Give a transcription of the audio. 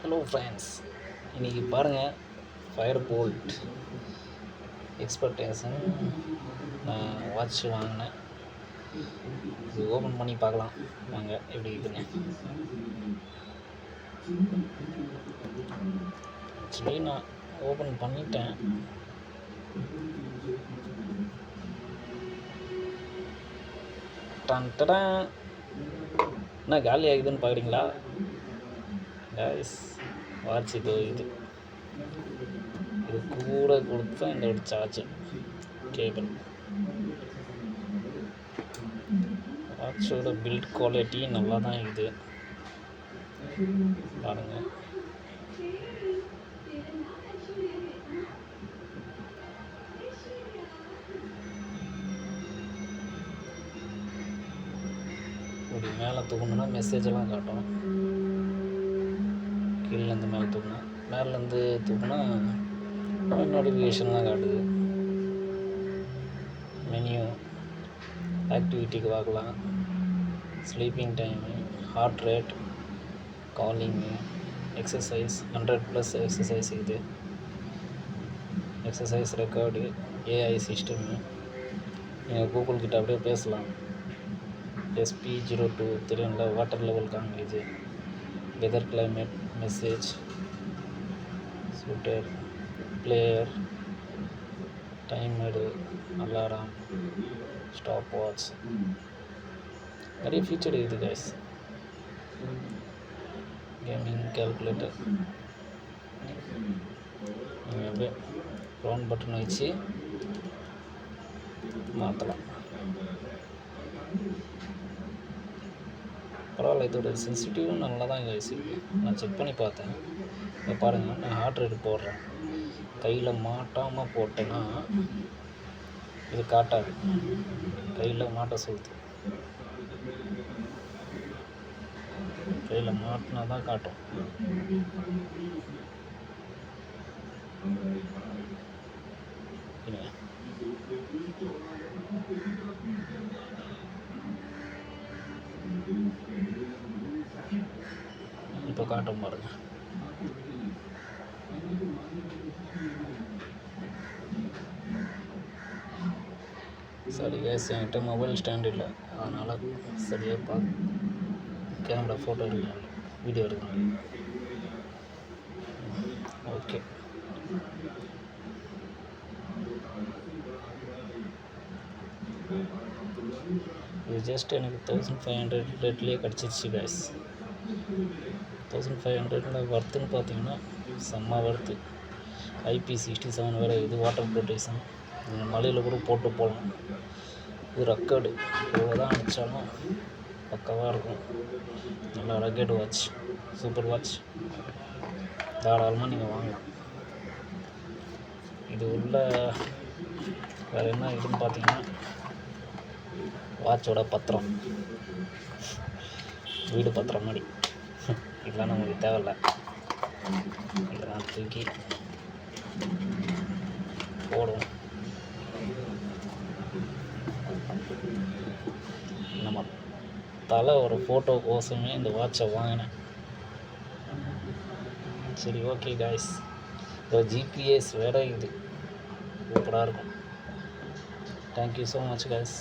Hello friends, இன்றைக்கி பாருங்கள், fire bolt expectation நான் வாட்ச் வாங்கினேன். இது ஓப்பன் பண்ணி பார்க்கலாம் வாங்க எப்படி இருக்குன்னு. ஆக்சுவலி நான் ஓப்பன் பண்ணிட்டேன். என்ன காலி ஆகுதுன்னு பார்க்குறீங்களா கைஸ்? வாட்ச் இது கூட கொடுத்தா இந்த ஒரு சார்ஜர் கேபிள். வாட்சோட பில்ட் குவாலிட்டி நல்லா தான் இருக்குது பாருங்கள். இப்படி மேலே தூக்கணுன்னா மெசேஜெல்லாம் காட்டும். கீழேருந்து மேலே தூக்கினா, மேலேருந்து தூக்குனா நோட்டிஃபிகேஷன்லாம் காட்டுது. மெனியூ, ஆக்டிவிட்டிக்கு பார்க்கலாம், sleeping time, heart rate, calling, exercise 100+ exercise இது, எக்ஸசைஸ் ரெக்கார்டு, ஏஐ சிஸ்டமு. நீங்கள் கூகுள் கிட்ட அப்படியே பேசலாம். SP02 தெரியும்ல, வாட்டர் லெவல் காமிக்குது, weather climate, message, scooter, player, timer, alarm, stopwatch, நிறைய ஃபீச்சர் இருக்குது கைஸ். கேமிங் கேல்குலேட்டர், நீங்கள் அப்படியே ரவுண்ட் பட்டன் வச்சு மாற்றலாம். பரவாயில்ல, இதோட சென்சிட்டிவும் நல்லா தான் கைஸ் இருக்குது. நான் செக் பண்ணி பார்த்தேன். இப்போ பாருங்கள், நான் ஹார்ட் ரேட் போடுறேன். கையில் மாட்டாமல் போட்டேன்னா இது காட்டாது, கையில் மாட்ட சொல்லுது. கையில் மாட்டினா தான் காட்டும். இப்போ காட்டும் பாருங்க. சரி கேஸ், என்கிட்ட மொபைல் ஸ்டாண்ட் இல்லை, அதனால் சரியாக கேமரா ஃபோட்டோ எடுக்கணும், வீடியோ எடுக்கணும். ஓகே, இது ஜஸ்ட் எனக்கு 1500 ரேட்லேயே கிடச்சிருச்சு கைஸ். 1500 வர்த்துன்னு பார்த்தீங்கன்னா செம்ம வர்த்து. IP67 வேறு, இது வாட்டர் ப்ரொடெக்ஷன், மலையில் கூட போட்டு போகலாம். இது ரக்கடு, இவ்வளோ தான் அடித்தாலும் பக்கவாக இருக்கும். நல்லா ரக்கெட் வாட்ச், சூப்பர் வாட்ச், தாராளமாக நீங்கள் வாங்கலாம். இது உள்ள வேறு என்ன இதுன்னு பார்த்தீங்கன்னா, வாட்சோட பத்திரம், வீடு பத்திரம் மாதிரி. இதெல்லாம் நமக்கு தேவையில்லை, இதெல்லாம் தூக்கி போடும். நம்ம தலை ஒரு ஃபோட்டோ கோசமே இந்த வாட்சை வாங்கினேன். சரி, ஓகே காய்ஸ், இந்த GPS வேறு இது சூப்பராக இருக்கும். Thank you so much guys.